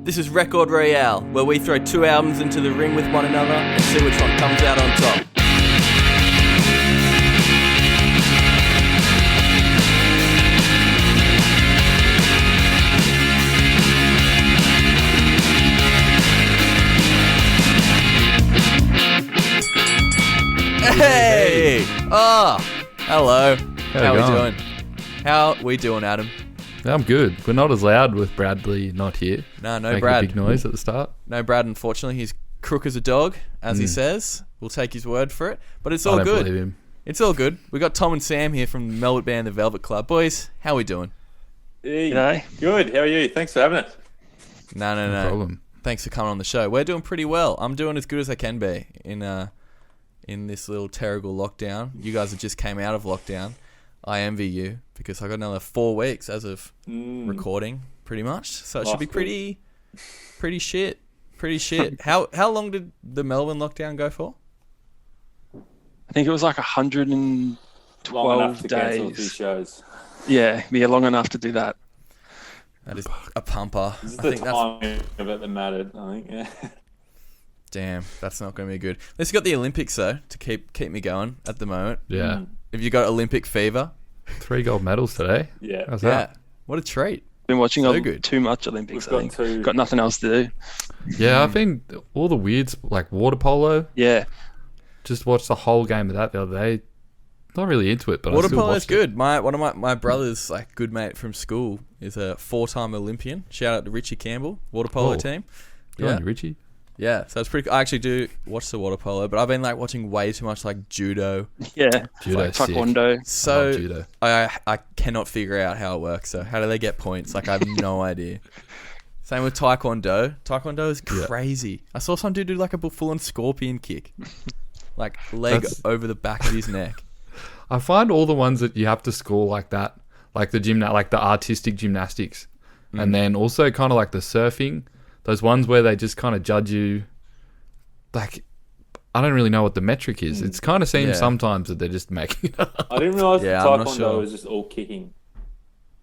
This is Record Royale, where we throw two albums into the ring with one another and see which one comes out on top. Hey! Oh, hello. How we doing? How we doing, Adam? I'm good. We're not as loud with Bradley not here. No Making Brad. a big noise at the start. No Brad, unfortunately. He's crook as a dog, as he says. We'll take his word for it. But it's all I don't good. believe him. It's all good. We got Tom and Sam here from the Melbourne band, The Velvet Club. Boys, how we doing? Hey, good. How are you? Thanks for having us. No Problem. Thanks for coming on the show. We're doing pretty well. I'm doing as good as I can be in this little terrible lockdown. You guys have just came out of lockdown. I envy you because I got another 4 weeks as of recording, pretty much. So it should be pretty shit. Pretty shit. How long did the Melbourne lockdown go for? I think it was like 112 Long enough to cancel a few days. shows. Yeah, long enough to do that. That is a pumper. This is I the think that's timing of it that mattered, I think. Yeah. damn. That's not going to be good. Let's got the Olympics though to keep me going at the moment. Yeah. Have you got Olympic fever? 3 gold medals today. Yeah. How's Yeah. that? What a treat. Been watching good. too much Olympics. We've I got think two. got nothing else to do. Yeah, I've been all the weirds like water polo. Yeah, Just watched the whole game of that the other day. Not really into it, but Water I still polo is watched it. good. One of my brothers, like good mate from school, is a 4-time Olympian. Shout out to Richie Campbell, water polo Oh. team. Good on you, Richie. Yeah. So it's pretty. I actually do watch the water polo, but I've been like watching way too much like judo. yeah. Judo, Like sick. taekwondo. So Love judo. I cannot figure out how it works. So how do they get points? Like I have no idea. Same with taekwondo. Taekwondo is Yeah. crazy. I saw some dude do like a full-on scorpion kick, like leg That's- over the back of his neck. I find all the ones that you have to score like that, like the artistic gymnastics, and then also kind of like the surfing. Those ones where they just kind of judge you. Like, I don't really know what the metric is. It's kind of seems Yeah. sometimes that they're just making it up. I didn't realise Yeah, I'm not Taekwondo sure. was just all kicking.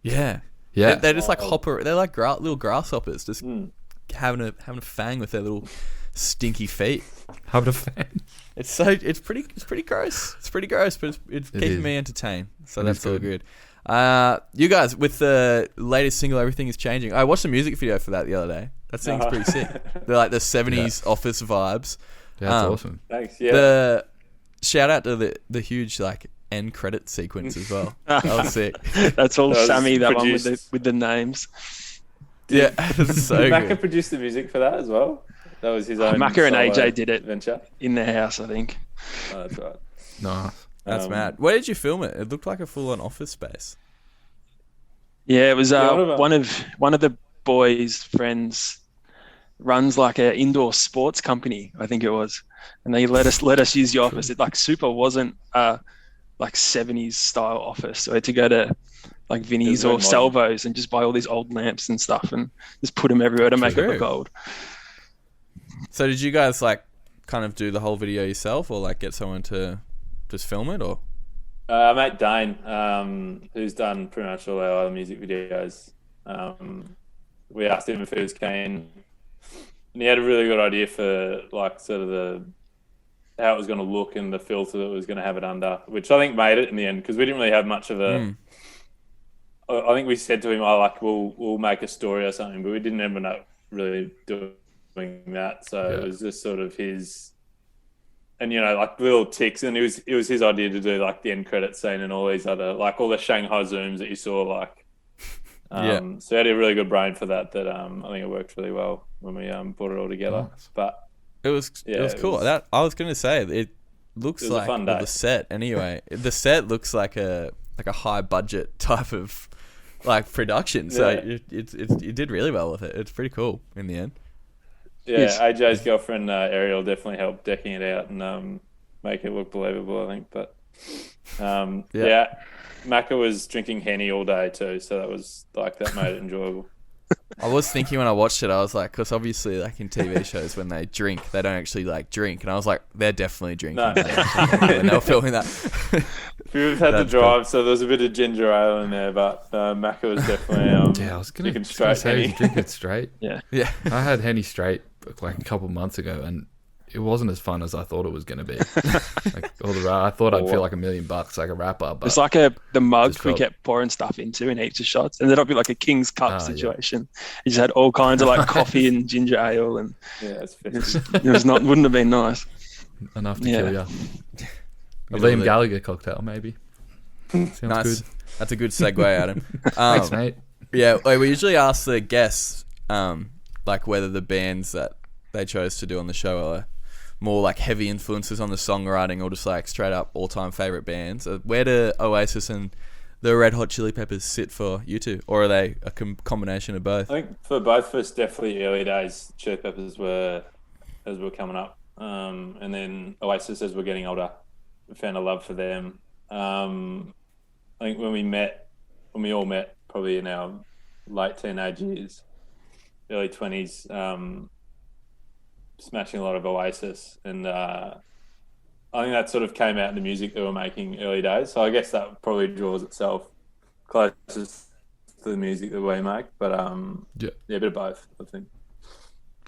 Yeah. Yeah. They're just like hopper. They're like little grasshoppers, just Mm. having a fang with their little stinky feet. Having a fan. It's pretty gross. It's pretty gross, but it's It keeping is. me entertained. So It that's is all good. good. You guys, with the latest single, Everything Is Changing. I watched a music video for that the other day. That thing's pretty sick. They're like the 70s office vibes. Yeah, that's Um, awesome. Thanks. Yeah. The shout out to the huge like end credit sequence as well. That was sick. That's all That was Sammy. That one produced. with the names. Yeah, it's so Did Macca good. produce the music for that as well? That was his own. Macca and solo AJ did it. Venture. In their house, I think. Oh, that's right. Nice. That's mad. Where did you film it? It looked like a full-on office space. Yeah, it was Yeah, one of one of the boys' friends runs like an indoor sports company, I think it was, and they let us use the office. It like super wasn't like 70s style office. So I had to go to like Vinnie's very or modern. Salvo's and just buy all these old lamps and stuff and just put them everywhere to make it True. look old. So did you guys like kind of do the whole video yourself, or like get someone to just film it, or? Mate Dane, who's done pretty much all our other music videos. We asked him if he was keen, and he had a really good idea for like sort of how it was going to look and the filter that was going to have it under, which I think made it in the end because we didn't really have much of a. I think we said to him, "Oh, like we'll make a story or something," but we didn't end up really doing that. So it was just sort of his. And like little ticks, and it was his idea to do like the end credit scene and all these other like all the Shanghai zooms that you saw like. So he had a really good brain for that. I think it worked really well when we put it all together. Nice. But It was cool. That I was gonna say it looks It was a like fun well, day. the set anyway. The set looks like a high budget type of like production. So Yeah. it did really well with it. It's pretty cool in the end. yeah, Yes. AJ's girlfriend Ariel definitely helped decking it out and make it look believable. I think, but yeah, Macca was drinking Henny all day too, so that made it enjoyable. I was thinking when I watched it, I was like, because obviously, like in TV shows, when they drink, they don't actually like drink, and I was like, they're definitely drinking. No. When they were filming that. We've had to That's drive, so there was a bit of ginger ale in there, but Macca was definitely Yeah, I was gonna drinking say straight you drink it straight. Yeah. I had Henny straight like a couple of months ago, and it wasn't as fun as I thought it was going to be. I thought I'd feel like $1 million like a rapper. But It's like the mug just we felt- kept pouring stuff into in heaps of shots. Ended up like a King's Cup yeah. situation. You just had all kinds of like coffee and ginger ale, and yeah, it's it wouldn't have been nice. enough to Yeah. kill you. A Middle of Liam the- Gallagher cocktail, maybe. Sounds Nice. good. That's a good segue, Adam. Thanks, mate. Yeah, like, we usually ask the guests, like whether the bands that they chose to do on the show are more like heavy influences on the songwriting or just like straight up all-time favorite bands. Where do Oasis and the Red Hot Chili Peppers sit for you two, or are they a combination of both? I think for both of us, definitely early days, Chili Peppers were as we're coming up, and then Oasis as we're getting older. We found a love for them. I think when we all met, probably in our late teenage years, early 20s, smashing a lot of Oasis, and I think that sort of came out in the music that we were making early days. So I guess that probably draws itself closest to the music that we make. But yeah, a bit of both, I think.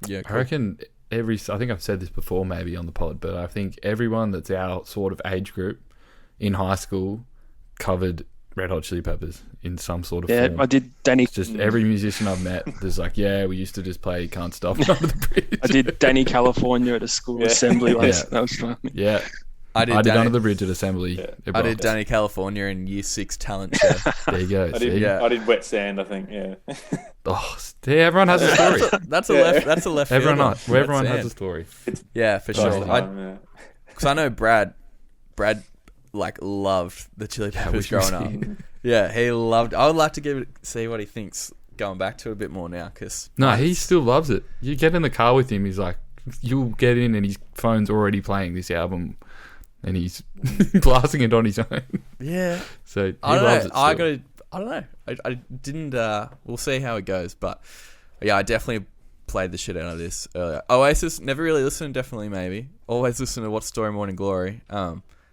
Yeah, I reckon I think I've said this before maybe on the pod, but I think everyone that's our sort of age group in high school covered Red Hot Chili Peppers in some sort of form. I did Danny. It's just every musician I've met, there's like, yeah, we used to just play Can't Stop Under the Bridge. I did Danny California at a school assembly once. Yeah. That was fun. Yeah. I did Under the Bridge at Assembly. Yeah. It I did rocked. Danny California in Year 6 talent show. There you go. I did, see? Yeah. I did Wet Sand, I think. Yeah. Oh, see, everyone has a story. That's a left. Everyone fielder. has a story. Yeah, for That's sure. the Yeah. Because I know Brad like loved the Chili Peppers growing up. Yeah, he loved. I would like to see what he thinks going back to it a bit more now. Cause No, he still loves it. You get in the car with him, he's like, you'll get in and his phone's already playing this album and he's blasting it on his own. Yeah, So he I don't loves know. it still. I don't know. I didn't. We'll see how it goes, but yeah, I definitely played the shit out of this earlier. Oasis, never really listened. Definitely, maybe. Always listen to What Story Morning Glory.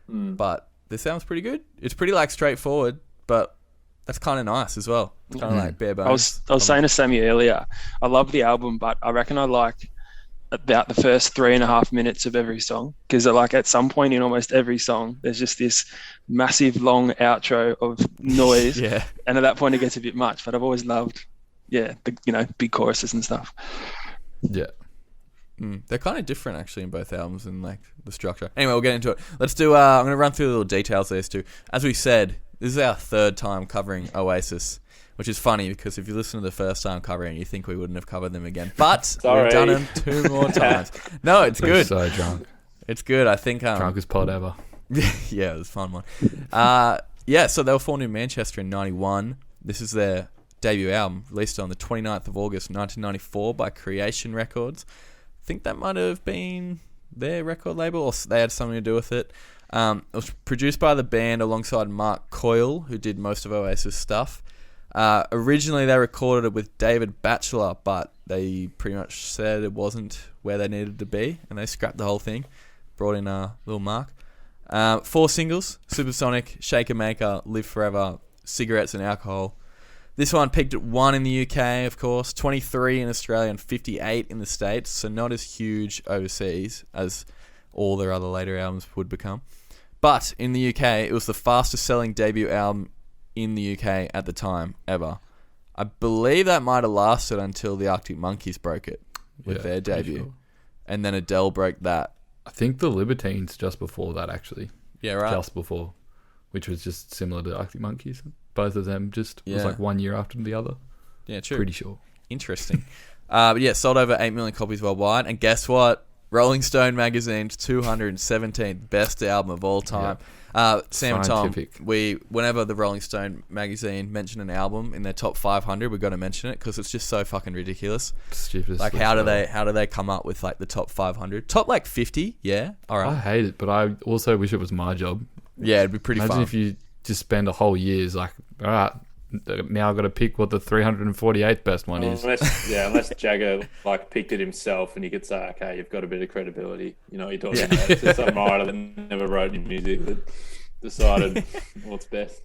But this sounds pretty good. It's pretty like straightforward, but that's kind of nice as well. It's kind of like bare bones. I was saying to Sammy earlier, I love the album, but I reckon I like about the first 3.5 minutes of every song, because like at some point in almost every song, there's just this massive long outro of noise, Yeah. and at that point it gets a bit much. But I've always loved, the big choruses and stuff. Yeah. They're kind of different actually in both albums and like the structure. Anyway, we'll get into it. Let's do. I'm going to run through the little details of these two. As we said, this is our third time covering Oasis, which is funny because if you listen to the first time covering, you think we wouldn't have covered them again. But Sorry. we've done them 2 more times. No, it's We're good. so drunk. It's good. I think. Drunkest pod ever. Yeah, it was a fun one. So they were formed in Manchester in 91. This is their debut album, released on the 29th of August 1994 by Creation Records. I think that might have been their record label, or they had something to do with it. It was produced by the band alongside Mark Coyle, who did most of Oasis stuff. Originally, they recorded it with David Batchelor, but they pretty much said it wasn't where they needed to be, and they scrapped the whole thing. Brought in little Mark. 4 singles: Supersonic, Shaker Maker, Live Forever, Cigarettes and Alcohol. This one peaked at 1 in the UK, of course, 23 in Australia and 58 in the States, so not as huge overseas as all their other later albums would become. But in the UK, it was the fastest selling debut album in the UK at the time, ever. I believe that might have lasted until the Arctic Monkeys broke it with their pretty debut. sure. And then Adele broke that. I think the Libertines just before that, actually. Yeah, right. Just before. Which was just similar to Arctic Monkeys. Both of them just was like 1 year after the other. Yeah, true. Pretty sure. Interesting. But yeah, sold over 8 million copies worldwide. And guess what? Rolling Stone magazine's 217th best album of all time. Sam and Tom, Scientific. whenever the Rolling Stone magazine mention an album in their top 500, we've got to mention it because it's just so fucking ridiculous. Stupid. Like, how do they come up with like the top 500? Top like 50? Yeah, all I right. hate it, but I also wish it was my job. Yeah, it'd be pretty Imagine fun. if you just spend a whole year's like, all right, now got to pick what the 348th best one is. Unless Jagger like picked it himself, and you could say, okay, you've got a bit of credibility. You know what you're talking about. It's just some writer that never wrote any music that decided what's best.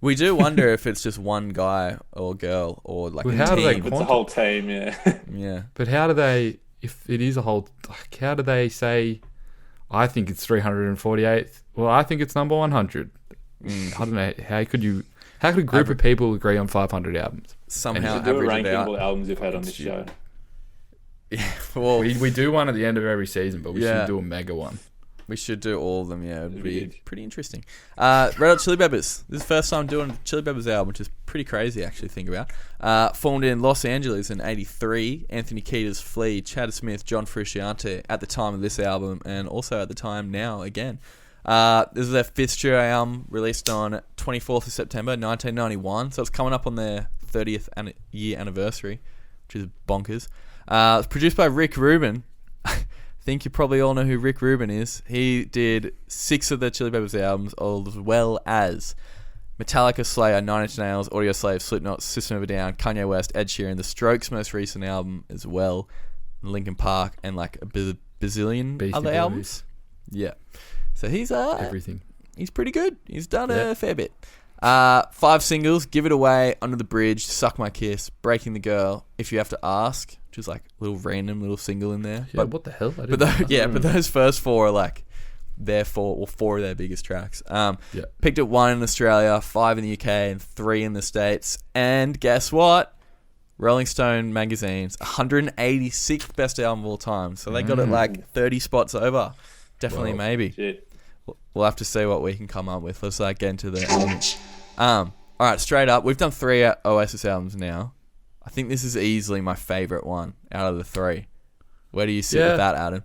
We do wonder if it's just one guy or girl or like How do they team. It's a whole team, yeah. Yeah. But how do they, if it is a whole, like, how do they say, I think it's 348th? Well, I think it's number 100. I don't know. How could a group of people agree on 500 albums? Do Somehow a average it ranking of out. all the albums you've had on this show. Yeah. Well, We do one at the end of every season, but we Yeah. should do a mega one. we should do all of them. Yeah, it'd be good. pretty interesting. Red Hot Chili Peppers. This is the first time doing a Chili Peppers album, which is pretty crazy actually to think about. Formed in Los Angeles in '83. Anthony Kiedis, Flea, Chad Smith, John Frusciante at the time of this album, and also at the time now again. This is their fifth studio album, released on 24th of September 1991. So it's coming up on their 30th year anniversary, which is bonkers. It's produced by Rick Rubin. I think you probably all know who Rick Rubin is. He did 6 of the Chili Peppers albums, as well as Metallica, Slayer, Nine Inch Nails, Audioslave, Slipknot, System of a Down, Kanye West, Ed Sheeran, The Strokes' most recent album as well, Linkin Park, and like a bazillion Beastie other Boys. albums. Yeah. So he's Everything. he's pretty good. He's done Yeah. a fair bit. 5 singles: Give It Away, Under the Bridge, Suck My Kiss, Breaking the Girl, If You Have to Ask, which is like a little random little single in there. Yeah, But what the hell? I but didn't know that. but those first 4 are like their 4 of their biggest tracks. Yeah. Picked up 1 in Australia, 5 in the UK, and 3 in the States. And guess what? Rolling Stone magazine's 186th best album of all time. So they got it like 30 spots over. Definitely, Wow. maybe. Shit. We'll have to see what we can come up with. Let's get into the albums. All right, straight up, we've done 3 Oasis albums now. I think this is easily my favourite one out of the 3. Where do you sit Yeah. with that, Adam?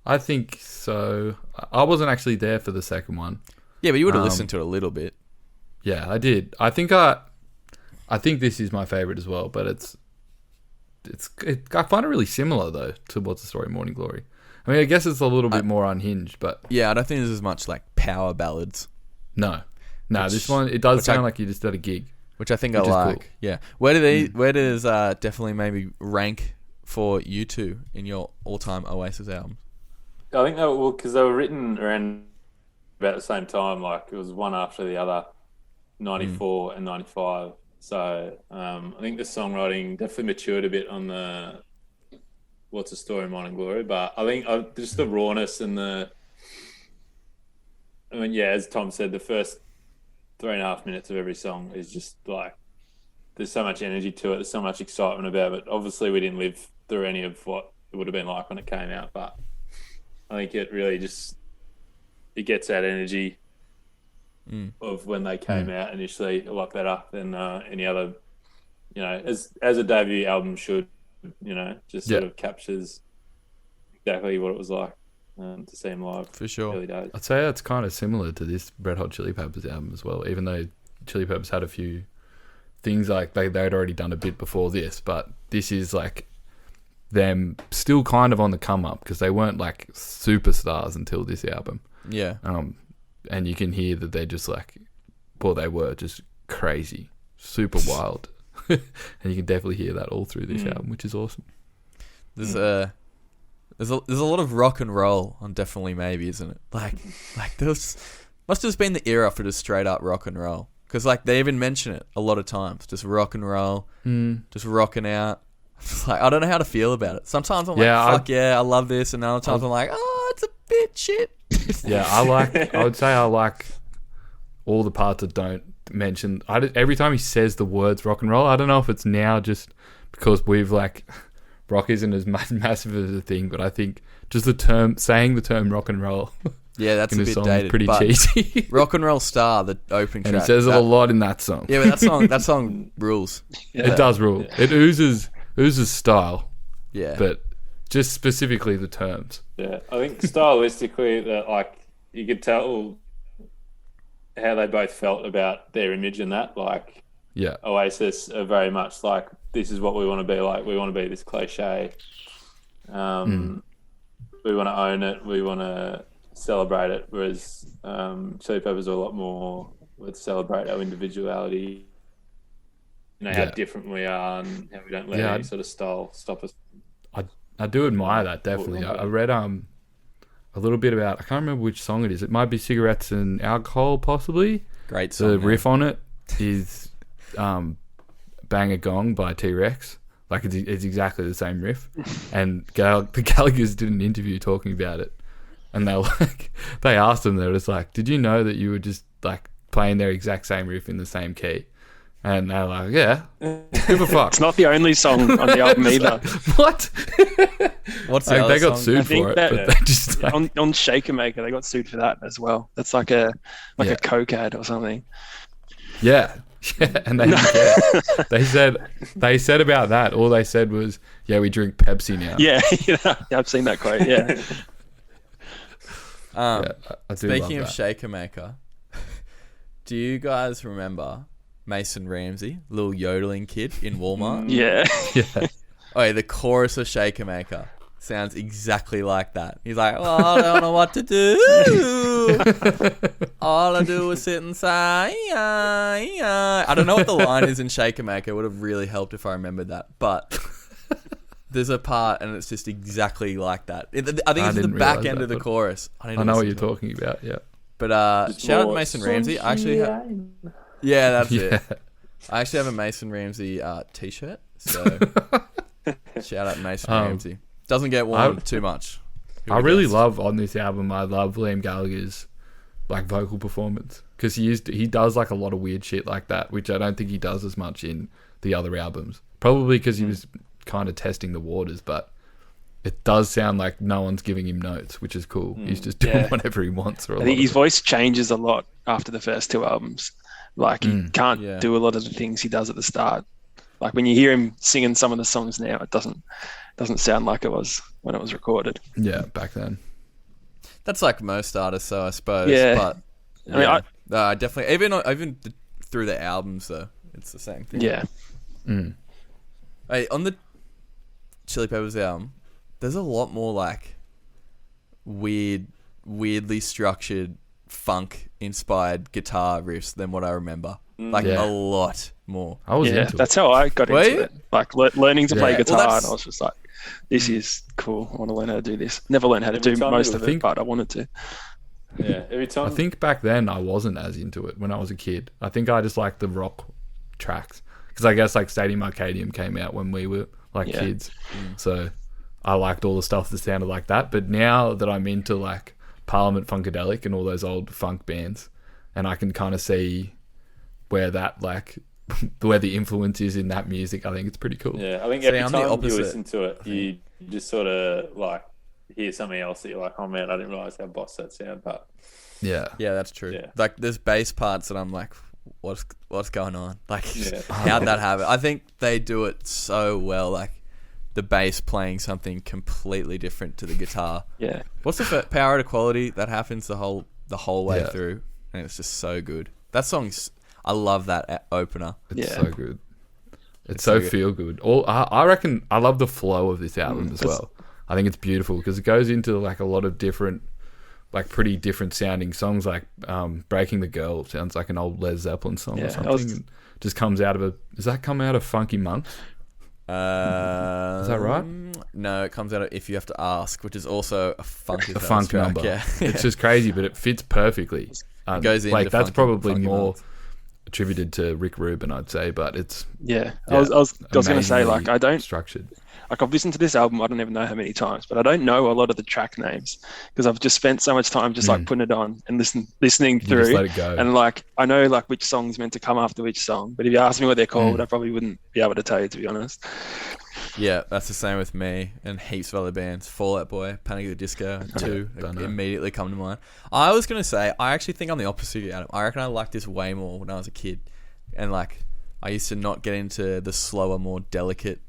I think so. I wasn't actually there for the second one. Yeah, but you would have listened to it a little bit. Yeah, I did. I think this is my favorite as well, but I find it really similar though to What's the Story, Morning Glory. I mean, I guess it's a little bit more unhinged, but Yeah, I don't think there's as much like power ballads, no, Which- this one it does which sound I- like you just at a gig. which I think I Which is like. cool. Yeah. Where does Definitely Maybe rank for you two in your all-time Oasis albums? I think because they were written around about the same time. Like it was one after the other, 94 and 95. So I think the songwriting definitely matured a bit on the What's the Story, Morning Glory. But I think just the rawness and as Tom said, the first 3.5 minutes of every song is just like there's so much energy to it. There's so much excitement about it. Obviously, we didn't live through any of what it would have been like when it came out, but I think it really it gets that energy of when they came out initially a lot better than any other, as a debut album should, just sort of captures exactly what it was like to see him live. For sure. Early days. I'd say it's kind of similar to this Red Hot Chili Peppers album as well, even though Chili Peppers had a few things like they'd already done a bit before this, but this is like them still kind of on the come up because they weren't like superstars until this album. Yeah. And you can hear that they're just like, well, they were just crazy, super wild. And you can definitely hear that all through this album, which is awesome. There's a lot of rock and roll on Definitely Maybe, isn't it? Like there must have just been the era for just straight up rock and roll. Because like they even mention it a lot of times, just rock and roll, just rocking out. It's like I don't know how to feel about it. Sometimes I'm like, fuck yeah, I love this, and other times I'm like, oh, it's a bit shit. Yeah, I would say I like all the parts that don't mention. Every time he says the words rock and roll, I don't know if it's now just because we've like rock isn't as massive as a thing, but I think just saying the term rock and roll. Yeah, that's in a a bit song dated. pretty but cheesy. Rock and Roll Star, the opening And track. he says it a lot in that song. Yeah, but that song rules. It does rule. Yeah. It oozes style, Yeah. but just specifically the terms. Yeah, I think stylistically that like you could tell how they both felt about their image and that. Like Yeah. Oasis are very much like this is what we want to be like. We want to be this cliche. We want to own it. We want to celebrate it. Whereas Chili Peppers are a lot more let's celebrate our individuality how different we are and how we don't let any sort of style stop us. I do admire that, definitely. I read a little bit about, I can't remember which song it is. It might be Cigarettes and Alcohol, possibly. Great song. The riff on it is Bang a Gong by T-Rex. Like, it's exactly the same riff. And the Gallaghers did an interview talking about it. And they were like, they asked them, they were just like, did you know that you were just like playing their exact same riff in the same key? And they're like, yeah, give a fuck. It's not the only song on the album either. What? What's the other they got song? sued for it, but they just like... on Shaker Maker, they got sued for that as well. That's like a Coke ad or something. Yeah, and they didn't care. They said about that. All they said was, "Yeah, we drink Pepsi now." Yeah, I've seen that quote. Yeah. I do Speaking love of that. Shaker Maker, do you guys remember Mason Ramsey, little yodeling kid in Walmart? Yeah. Yeah. Oh, yeah, the chorus of Shaker Maker sounds exactly like that. He's like, well, I don't know what to do. All I do is sit and say, I don't know what the line is in Shaker Maker. It would have really helped if I remembered that. But there's a part, and it's just exactly like that. I think it's the back end of the chorus. I know what you're talking about, yeah. But shout out to Mason Ramsey. I actually yeah, that's it. I actually have a Mason Ramsey t-shirt. So shout out Mason Ramsey. Doesn't get worn too much. I really love on this album. I love Liam Gallagher's like vocal performance because he does like a lot of weird shit like that, which I don't think he does as much in the other albums. Probably because he was kind of testing the waters, but it does sound like no one's giving him notes, which is cool. He's just doing whatever he wants. I think his voice changes a lot after the first two albums. Like he can't do a lot of the things he does at the start. Like when you hear him singing some of the songs now, it doesn't sound like it was when it was recorded. Yeah, back then. That's like most artists, though, I suppose. Yeah. But I mean, I definitely even through the albums, though, it's the same thing. Yeah. Hey, on the Chili Peppers album, there's a lot more like weirdly structured funk-inspired guitar riffs than what I remember. Like a lot more. I was into that's it. how I got into you? it. Like learning to play guitar, Well, and I was just like, "This is cool. I want to learn how to do this." Never learned how to do most of it, but I wanted to. Yeah, every time. I think back then I wasn't as into it when I was a kid. I think I just liked the rock tracks because I guess like Stadium Arcadium came out when we were like kids, so I liked all the stuff that sounded like that. But now that I'm into like Parliament Funkadelic and all those old funk bands, and I can kind of see where that like where the influence is in that music, I think it's pretty cool. Yeah, I think every time you listen to it, you just sort of like hear something else that you're like, oh man, I didn't realize how boss that sound. But yeah, that's true. Yeah. Like there's bass parts that I'm like, what's going on? Like how'd that happen? I think they do it so well. Like the bass playing something completely different to the guitar. Yeah. What's the power to quality that happens the whole way through, and it's just so good. That song's. I love that opener. It's so good. It's so feel good. I reckon I love the flow of this album as well. I think it's beautiful because it goes into like a lot of different, like pretty different sounding songs. Like "Breaking the Girl" sounds like an old Led Zeppelin song or something. And just comes out of does that come out of Funky Monk? Is that right? No, it comes out of "If You Have to Ask," which is also a funk track. Number. Yeah. It's just crazy, but it fits perfectly. It goes into like that's probably more months. Attributed to Rick Rubin, I'd say, but it's I was going to say like I don't structured. Like I've listened to this album, I don't even know how many times, but I don't know a lot of the track names because I've just spent so much time just like putting it on and listening through. Just let it go. And like I know like which song's meant to come after which song, but if you ask me what they're called, I probably wouldn't be able to tell you, to be honest. Yeah, that's the same with me and heaps of other bands. Fall Out Boy, Panic at the Disco, two immediately come to mind. I was going to say, I actually think I'm the opposite of you, Adam. I reckon I liked this way more when I was a kid. And like, I used to not get into the slower, more delicate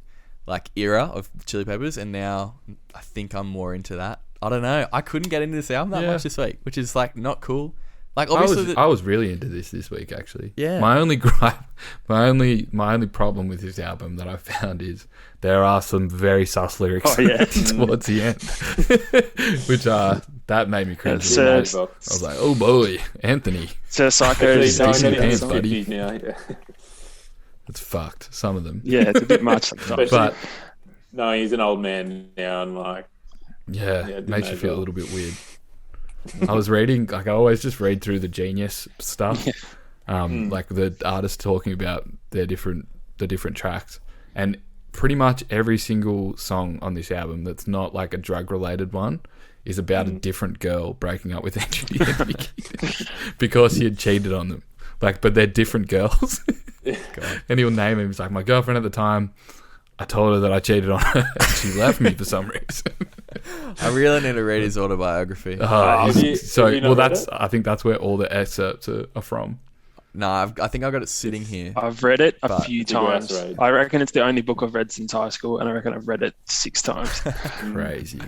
like era of Chili Peppers, and now I think I'm more into that. I don't know. I couldn't get into this album that much this week, which is like not cool. Like obviously, I was really into this week actually. Yeah. My only gripe, my only problem with this album that I found is there are some very sus lyrics towards the end, which that made me cringe. I was like, oh boy, Anthony. So Psycho, pants, buddy. It's fucked. Some of them. Yeah, it's a bit much sometimes. But No, he's an old man now, and like, yeah, it it makes you age feel a well. little bit weird. I was reading, like, I always just read through the Genius stuff, like the artists talking about the different tracks, and pretty much every single song on this album that's not like a drug related one is about a different girl breaking up with Anthony and Mickey because he had cheated on them. Like, but they're different girls. And he'll name him. He's like, my girlfriend at the time, I told her that I cheated on her and she left me for some reason. I really need to read his autobiography. have you not read it? I think that's where all the excerpts are from. No, I think I've got it sitting here. I've read it a But few Figure out times. to read. I reckon it's the only book I've read since high school, and I reckon I've read it 6 times. Crazy.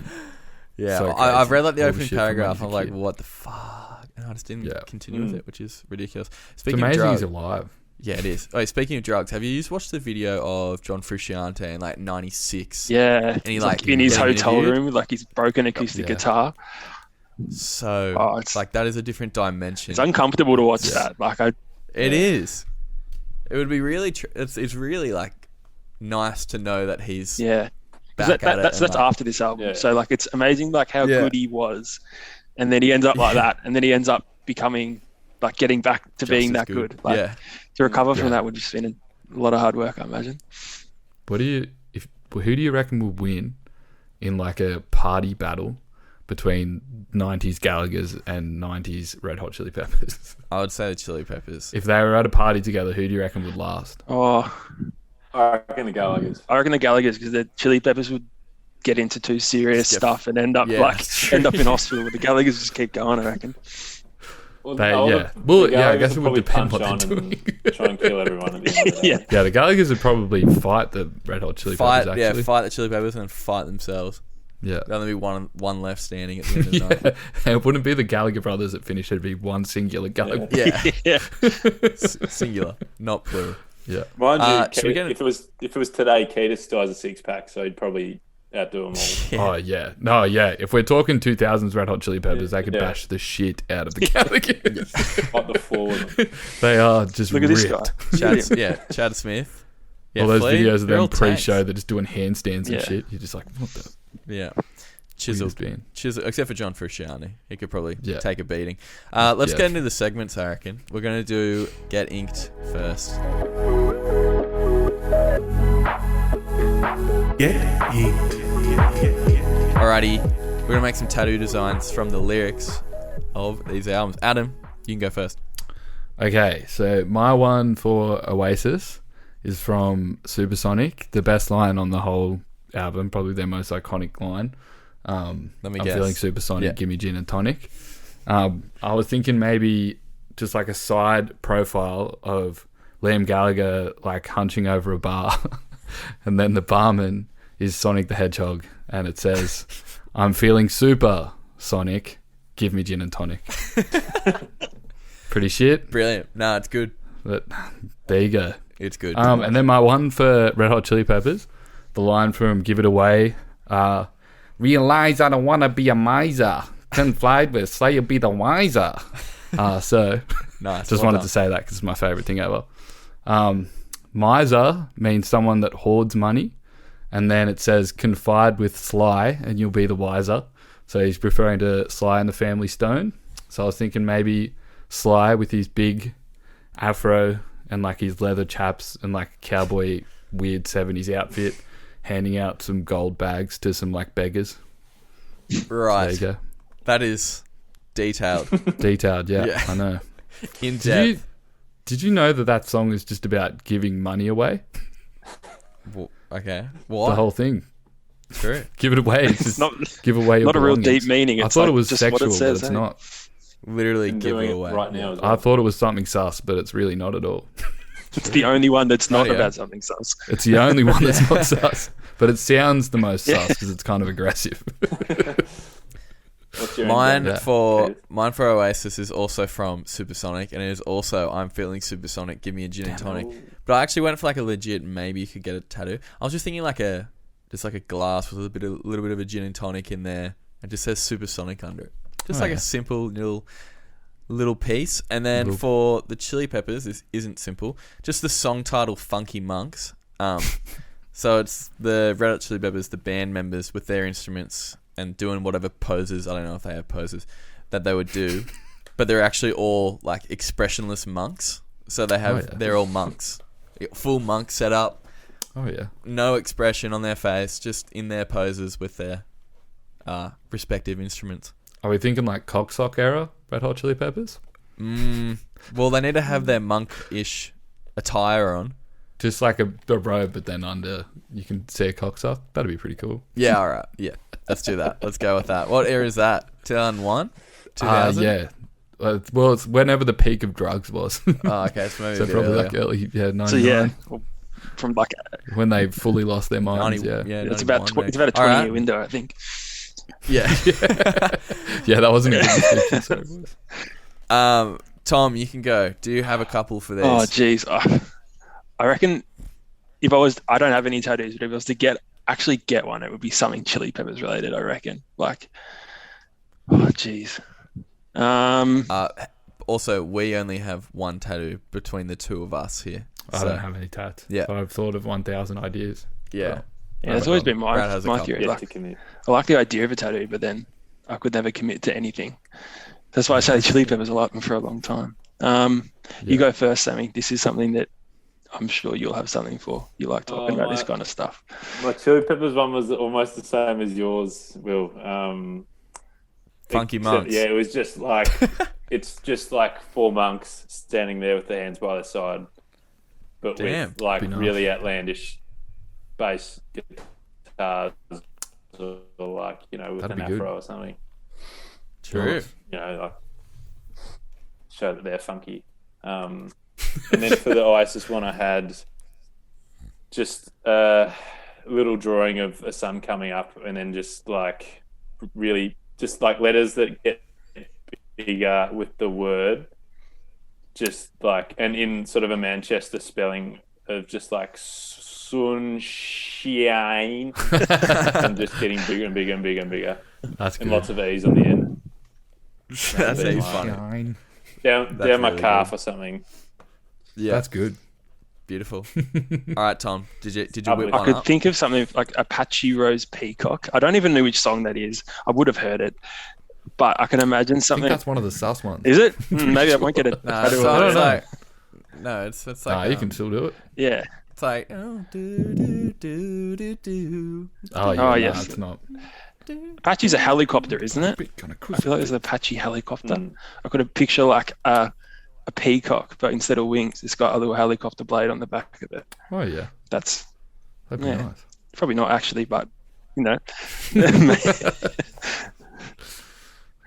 Yeah, So I've crazy. read like the All the opening shit from when paragraph. he I'm was a like, kid. what the fuck? And I just didn't Yeah. continue with it, which is ridiculous. It's Speaking of amazing drugs, he's alive. yeah, it is. Oh, speaking of drugs, have you just watched the video of John Frusciante in like '96? Yeah, And he it's like in his getting hotel interviewed? room with like his broken acoustic Yeah. guitar. So Oh, it's- like that is a different dimension. It's uncomfortable to watch that. Like It is. It would be really. It's really like nice to know that he's yeah, 'Cause back at it. that's and, like, after this album. Yeah. So like it's amazing like how Yeah. good he was, and then he ends up like that, and then he ends up becoming like getting back to just being as that good. good. Like, Yeah. to recover from Yeah. that would just been a lot of hard work, I imagine. Who do you reckon will win in like a party battle between 90s Gallagher's and 90s Red Hot Chili Peppers? I would say the Chili Peppers. If they were at a party together, who do you reckon would last? Oh, I reckon the Gallagher's. I reckon the Gallagher's, because the Chili Peppers would get into too serious Just get- stuff and end up Yeah, that's true. end up in hospital. But the Gallagher's just keep going, I reckon. Well, They- no, yeah. the Well, yeah, I Gallagher's guess it will would probably depend what punch they're on and try and kill everyone at the end of the day. Yeah. Yeah, the Gallagher's would probably fight the Red Hot Chili Fight, Peppers, yeah, actually. fight the Chili Peppers and then fight themselves. Yeah. There'll only be one left standing at the end of the night. Yeah. It wouldn't be the Gallagher brothers that finished. It'd be one singular Gallagher. Yeah, Yeah. singular, not plural. Yeah. Mind you, should we Keith, get if it was today, Keita still has a 6-pack, so he'd probably outdo them all. Oh, yeah. No, yeah. If we're talking 2000s Red Hot Chili Peppers, they could Yeah. bash the shit out of the Gallagher's. Like the four of them. They are just Look at this ripped. guy. Chad Smith. Yeah, All those Flea, videos of they're all them pre-show, tanks. they're just doing handstands and Yeah. shit. You're just like, what the Yeah, chisel chisel, except for John Frusciante. He could probably Yeah. take a beating. Let's Yeah. get into the segments, I reckon. We're going to do Get Inked first. Alrighty, we're going to make some tattoo designs from the lyrics of these albums. Adam, you can go first. Okay, so my one for Oasis is from Supersonic. The best line on the whole album, probably their most iconic line. Let me I'm guess. feeling supersonic, Yeah. give me gin and tonic. I was thinking maybe just like a side profile of Liam Gallagher like hunching over a bar and then the barman is Sonic the Hedgehog and it says, I'm feeling super Sonic, give me gin and tonic. Pretty shit, Brilliant. No, it's good. but there you go. It's good. And then my one for Red Hot Chili Peppers, the line from Give It Away, realize I don't want to be a miser. Confide with, say you'll be the wiser. So, Nice. just well wanted done. to say that because it's my favourite thing ever. Miser means someone that hoards money. And then it says, confide with Sly and you'll be the wiser. So he's referring to Sly and the Family Stone. So I was thinking maybe Sly with his big afro and like his leather chaps and like cowboy weird 70s outfit, handing out some gold bags to some like beggars. Right. There you go. That is detailed. Detailed, yeah, Yeah. I know. In Did depth. you know that song is just about giving money away? Okay. The What? whole thing. True. Give it away. It's just Not give away your not a real belongings. deep meaning. I It's thought like it was just what sexual, it says, but it's eh? not. Literally I'm give doing it it away. right now as I well. thought it was something sus, but it's really not at all. It's the only one that's not Rightio. about something sus. It's the only one that's not sus, but it sounds the most Yeah. sus because it's kind of aggressive. What's your Mine end for Keith? mine for Oasis is also from Supersonic, and it is also I'm feeling supersonic. Give me a gin and tonic. But I actually went for like a legit. Maybe you could get a tattoo. I was just thinking like a glass with a little bit of a gin and tonic in there, and just says supersonic under it. Just Oh, like yeah. a simple little little piece. And then for the Chili Peppers, this isn't simple. Just the song title, Funky Monks. So it's the Red Hot Chili Peppers, the band members with their instruments and doing whatever poses, I don't know if they have poses, that they would do. But they're actually all like expressionless monks. So they have, they're all monks. Full monk setup. Oh, yeah. No expression on their face, just in their poses with their respective instruments. Are we thinking like Cocksock era Red Hot Chili Peppers? Well, they need to have their monk-ish attire on. Just like a robe, but then under you can see a cocksock. That'd be pretty cool. Yeah, all right. Yeah, let's do that. Let's go with that. What era is that? 2001? 2000? Yeah. Well, it's whenever the peak of drugs was. Oh, okay. So maybe so probably like early, 99. So yeah, from like when they fully lost their minds. 90, yeah, it's about a 20-year window, I think. Yeah. Yeah, that wasn't a good description. Sorry, boys. Tom, you can go. Do you have a couple for these? Oh, jeez. I reckon if I don't have any tattoos, but if I was to actually get one, it would be something Chili Peppers related, I reckon. Like, oh, jeez. Also, we only have one tattoo between the two of us here. I don't have any tats. Yeah. But I've thought of 1,000 ideas. Yeah. Yeah, that's always been my theory. Like, I like the idea of a tattoo, but then I could never commit to anything. That's why I say Chili Peppers. I like them for a long time. You go first, Sammy. This is something that I'm sure you'll have something for. You like talking about this kind of stuff. My Chili Peppers one was almost the same as yours, Will. Funky monks. Yeah, it was just like it's just like four monks standing there with their hands by their side, but with like really outlandish bass guitars, or like with an afro or something. True. Like show that they're funky. And then for the Oasis one, I had just a little drawing of a sun coming up, and then just like really just like letters that get bigger with the word, just like, and in sort of a Manchester spelling of just like sunshine, and just getting bigger and bigger and bigger and bigger. That's good. And lots of E's on the end. That's funny. Down my really calf good. or something. Yeah, that's good. Beautiful. All right, Tom. Did you whip one I could up? think of something like Apache Rose Peacock. I don't even know which song that is. I would have heard it, but I can imagine I something. think that's one of the sus ones. Is it? Maybe I won't get it. No, tattoo it's of it. like, no, it's like. Nah, you can still do it. Yeah. It's like. Oh, do. Oh, yeah, Oh, no, yes. it's not. Apache's a helicopter, isn't it? Kind of I feel like there's an Apache helicopter. I could have picture like a peacock, but instead of wings, it's got a little helicopter blade on the back of it. Oh, yeah. That's That'd be nice. probably not actually, but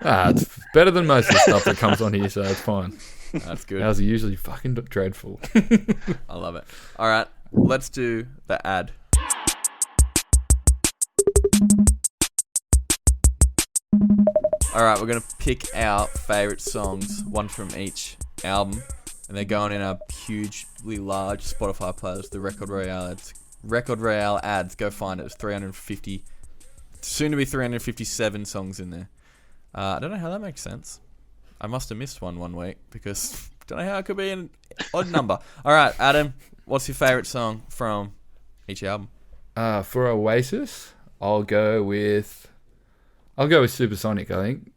It's better than most of the stuff that comes on here, so it's fine. That's good. Ours are usually fucking dreadful. I love it. All right, let's do the ad. All right, we're going to pick our favourite songs, one from each album, and they're going in our hugely large Spotify playlist, the Record Royale ads. Record Royale ads, go find it. It's 350, soon to be 357 songs in there. I don't know how that makes sense. I must have missed one week because I don't know how it could be an odd number. All right, Adam, what's your favourite song from each album? For Oasis, I'll go with Supersonic, I think.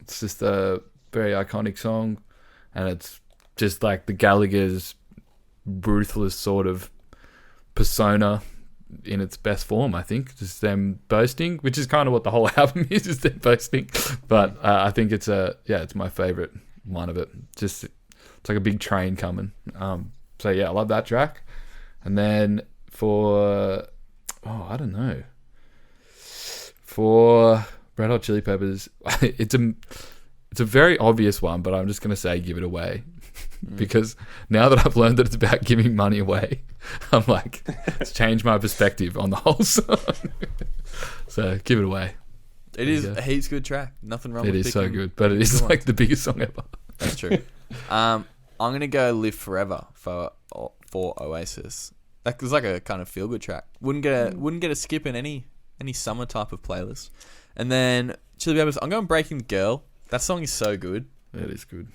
It's just a very iconic song, and it's just like the Gallagher's ruthless sort of persona in its best form, I think. Just them boasting, which is kind of what the whole album is them boasting. But I think it's my favourite one of it. Just, it's like a big train coming. So yeah, I love that track. And then for Red Hot Chili Peppers, it's a very obvious one, but I'm just going to say Give It Away. Because now that I've learned that it's about giving money away, I'm like, it's changed my perspective on the whole song. So Give It Away. It is a heaps good track. Nothing wrong with it. It is so good, but it is like the biggest song ever. That's true. I'm going to go Live Forever for Oasis. That was like a kind of feel-good track. Wouldn't get a skip in any summer type of playlist. And then Chili Peppers, I'm going Breaking the Girl. That song is so good. It is good.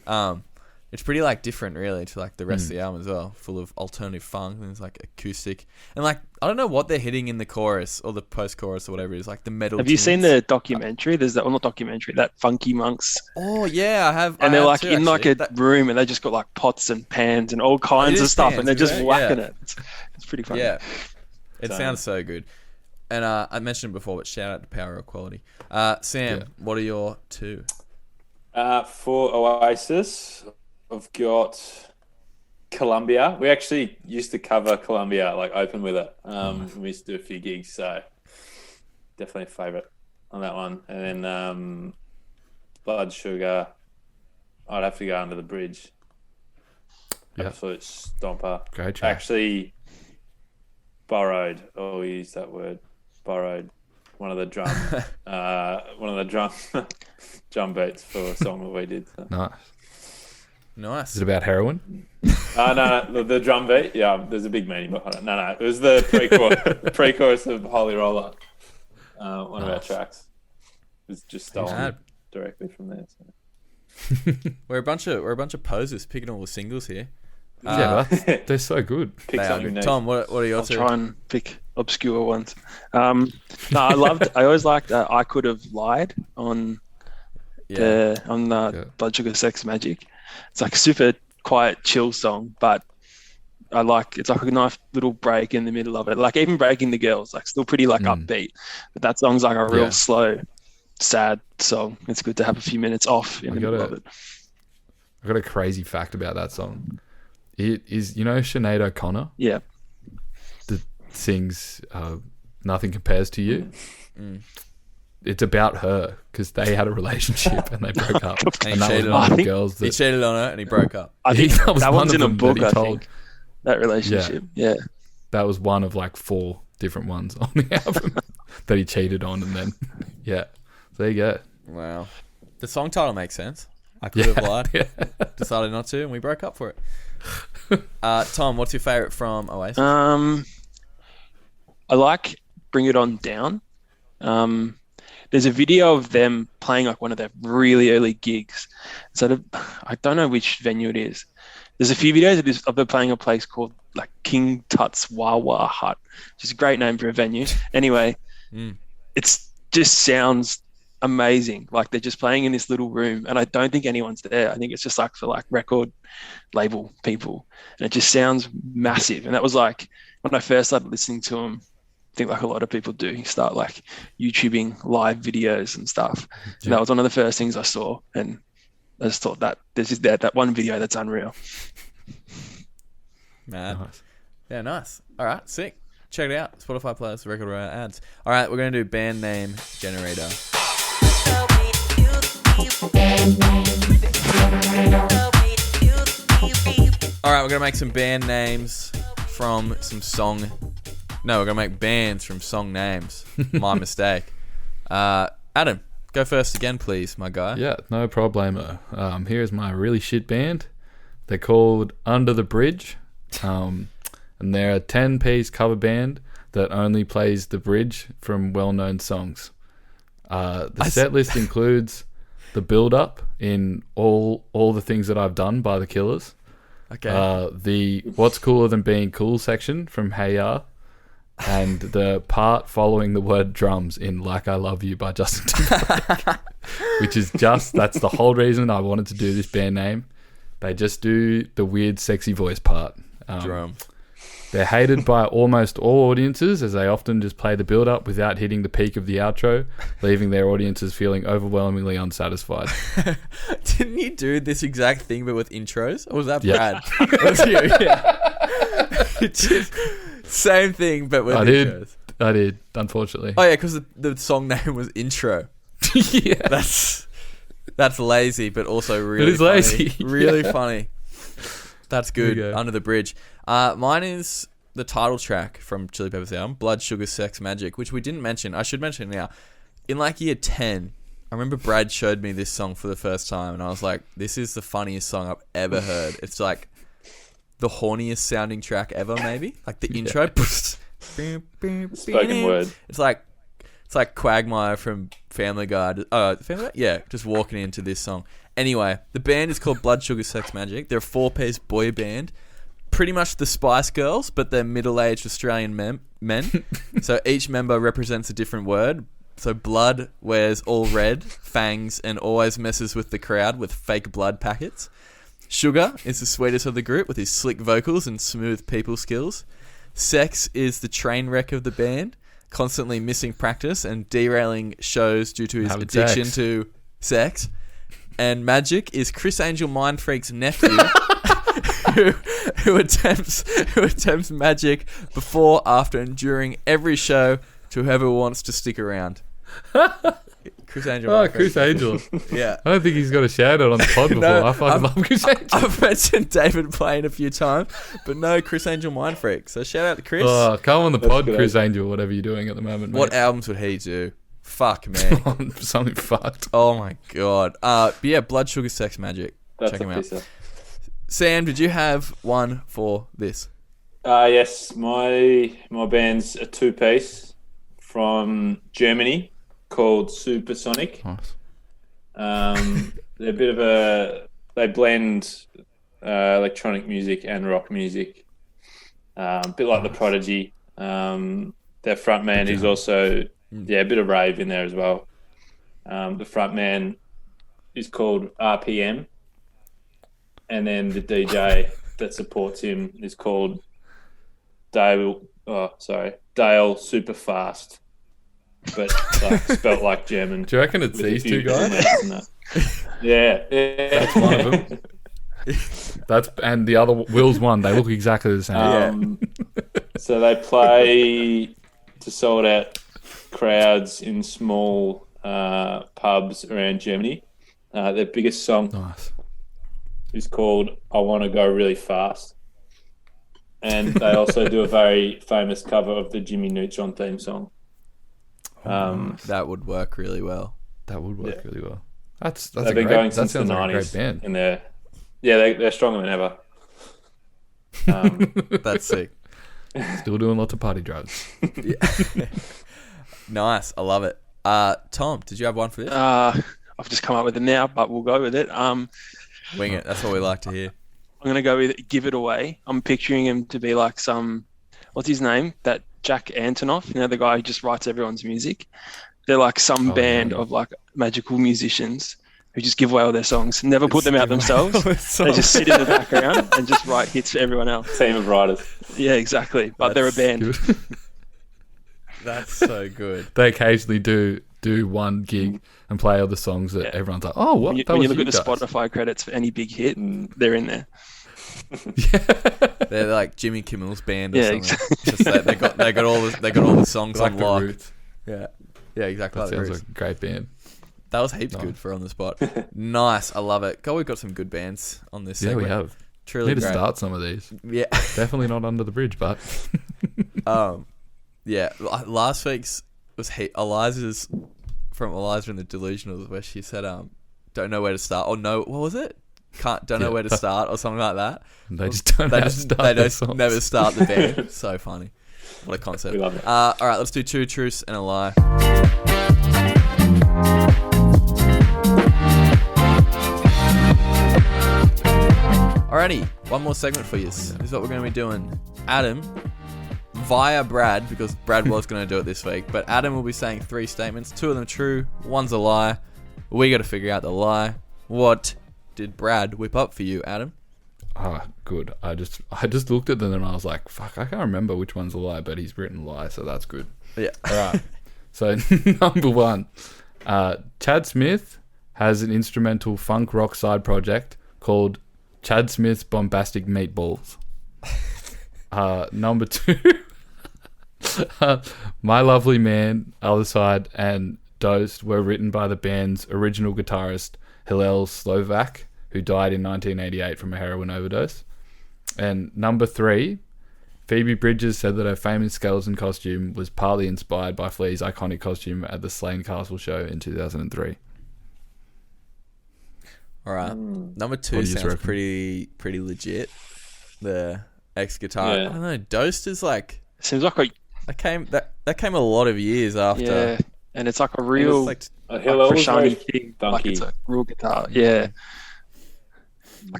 It's pretty like different really to like the rest of the album as well, full of alternative funk and it's like acoustic and like I don't know what they're hitting in the chorus or the post-chorus or whatever it is, like the metal. Have you seen the documentary? There's that, well, not documentary, that Funky Monks. Oh yeah, I have. And I they're have like too, in like actually. a room, and they just got like pots and pans and all kinds of stuff, and they're just whacking it. It's pretty funny. Yeah, it sounds so good. And I mentioned it before, but shout out to Power of Quality. Sam, what are your two? For Oasis, I've got Columbia. We actually used to cover Columbia, like open with it. We used to do a few gigs, so definitely a favourite on that one. And then Blood Sugar, I'd have to go Under the Bridge. Yeah. Absolute stomper. Great track. Actually borrowed, we use that word, borrowed one of the drum beats for a song that we did. So. Nice. Is it about heroin? No, the drum beat. Yeah, there's a big meaning behind it. No, it was the pre-chorus of Holy Roller, one of our tracks. It was just stolen directly from there. So. We're a bunch of posers picking all the singles here. They're so good. They are good. Tom, what are your two? I'll try and pick obscure ones. I always liked I Could Have Lied on Blood Sugar Sex Magik. It's like a super quiet, chill song, but it's like a nice little break in the middle of it. Like even Breaking the Girls, like still pretty like upbeat, but that song's like a real slow, sad song. It's good to have a few minutes off in the middle of it. I got a crazy fact about that song. It is, Sinead O'Connor? Yeah. That sings Nothing Compares to You. It's about her because they had a relationship and they broke up. And that was one of the girls that... He cheated on her and he broke up. I think that one's in a book, I think. That relationship, yeah. That was one of like 4 different ones on the album that he cheated on and then, so there you go. Wow. The song title makes sense. I could have lied. Decided not to and we broke up for it. Tom, what's your favourite from Oasis? I like Bring It On Down. There's a video of them playing like one of their really early gigs. I don't know which venue it is. There's a few videos of them playing a place called like King Tut's Wawa Hut, which is a great name for a venue. Anyway, it's just sounds amazing. Like they're just playing in this little room and I don't think anyone's there. I think it's just like for like record label people and it just sounds massive. And that was like when I first started listening to them, I think like a lot of people do, you start like YouTubing live videos and stuff. And that was one of the first things I saw. And I just thought that there's just that one video that's unreal. Man. Nice. Yeah, nice. All right, sick. Check it out. Spotify playlist, Record Royale ads. All right, we're going to do band name generator. All right, we're going to make some band names from some song... No, we're going to make bands from song names. My mistake. Adam, go first again, please, my guy. Yeah, no problemo. Here's my really shit band. They're called Under the Bridge. And they're a 10-piece cover band that only plays the bridge from well-known songs. The set list includes the build-up in all the things that I've done by the Killers. Okay. The What's Cooler Than Being Cool section from Hey Ya. And the part following the word drums in Like I Love You by Justin Timberlake. Which is that's the whole reason I wanted to do this band name. They just do the weird sexy voice part. Drum. They're hated by almost all audiences as they often just play the build-up without hitting the peak of the outro, leaving their audiences feeling overwhelmingly unsatisfied. Didn't you do this exact thing but with intros? Or was that Brad? That was you, yeah. Just, same thing but with intros. I did, unfortunately. Oh yeah, because the song name was Intro. Yeah. That's lazy but also really It is funny. lazy. Really funny. That's good. Under the Bridge. Mine is the title track from Chili Peppers' album, Blood Sugar Sex Magik, which we didn't mention. I should mention it now. In like year 10, I remember Brad showed me this song for the first time and I was like, this is the funniest song I've ever heard. It's like the horniest sounding track ever, maybe. Like the intro. Spoken word. It's like Quagmire from Family Guy. Family Guy? Yeah, just walking into this song. Anyway, the band is called Blood Sugar Sex Magik. They're a 4-piece boy band. Pretty much the Spice Girls, but they're middle-aged Australian men. So each member represents a different word. So Blood wears all red, fangs, and always messes with the crowd with fake blood packets. Sugar is the sweetest of the group with his slick vocals and smooth people skills. Sex is the train wreck of the band, constantly missing practice and derailing shows due to his addiction to sex. And Magik is Chris Angel Mindfreak's nephew, who attempts magic before, after, and during every show to whoever wants to stick around. Chris Angel. Oh, Chris Angel. Yeah. I don't think he's got a shout out on the pod before. No, I fucking love Chris Angel. I've mentioned David Blaine a few times, but no Chris Angel Mindfreak. So shout out to Chris. Oh, come on the pod, good. Chris Angel, whatever you're doing at the moment, mate. What albums would he do? Fuck, man. Something fucked. Oh, my God. But yeah, Blood Sugar Sex Magik. That's Check a him out. pisser. Sam, did you have one for this? Yes, my band's a 2-piece from Germany called Supersonic. Nice. They're a bit of they blend electronic music and rock music, a bit like the Prodigy. Their front man is also a bit of rave in there as well. The front man is called RPM, and then the DJ that supports him is called Dale Superfast, but spelt like German. Do you reckon it's with a these few two guys? consonants in that. Yeah. That's one of them. And the other Will's one. They look exactly the same. So they play to sold out crowds in small pubs around Germany. Their biggest song Nice. is called "I Want to Go Really Fast," and they also do a very famous cover of the Jimmy Neutron theme song. That would work really well. That would work really well. That's They've a been great, going that since the sounds like a great 90s, band. and they're stronger than ever. That's sick. Still doing lots of party drugs. Yeah. Nice. I love it. Tom, did you have one for this? I've just come up with it now, but we'll go with it. Wing it. That's what we like to hear. I'm going to go with Give It Away. I'm picturing him to be like what's his name? That Jack Antonoff, the guy who just writes everyone's music. They're like some band of like magical musicians who just give away all their songs, never put them out themselves. They just sit in the background and just write hits for everyone else. Team of writers. Yeah, exactly. But they're a band. That's so good. They occasionally do one gig and play all the songs that everyone's like, oh, what? When you look at the Spotify credits for any big hit, they're in there. They're like Jimmy Kimmel's band or something. Exactly. Just like they got all the songs like on the lock. Roots. Yeah, exactly. That Like the sounds Roots. like a great band. That was heaps good for on the spot. Nice, I love it. God, we've got some good bands on this. Yeah, segment. we have. Truly Need great. to start some of these. Yeah. Definitely not Under the Bridge, but Yeah. Last week's was Eliza's from Eliza and the Delusionals, where she said, "Don't know where to start." Or no, what was it? Don't know where to start, or something like that. they just don't have to start They their just songs. never start the band. So funny. What a concept. We love it. All right, let's do 2 truths and a lie. Alrighty, one more segment for you. This is what we're going to be doing. Adam, via Brad, because Brad was going to do it this week, but Adam will be saying 3 statements. 2 of them true, 1's a lie. We got to figure out the lie. What did Brad whip up for you, Adam? Good. I just looked at them and I was like, fuck, I can't remember which one's a lie, but he's written lie, so that's good. Yeah. All right. So number 1, Chad Smith has an instrumental funk rock side project called Chad Smith's Bombastic Meatballs. Number 2, My Lovely Man, Other Side, and Dosed were written by the band's original guitarist Hillel Slovak, who died in 1988 from a heroin overdose. And number 3, Phoebe Bridgers said that her famous skeleton costume was partly inspired by Flea's iconic costume at the Slane Castle show in 2003. All right. Number 2 What do you sounds reckon? pretty legit. The ex-guitar. Yeah. I don't know. Dosed is like... Seems like That came a lot of years after... and it's like a It was real like He'll always Frashani very thing. funky. Like it's a real guitar. Yeah.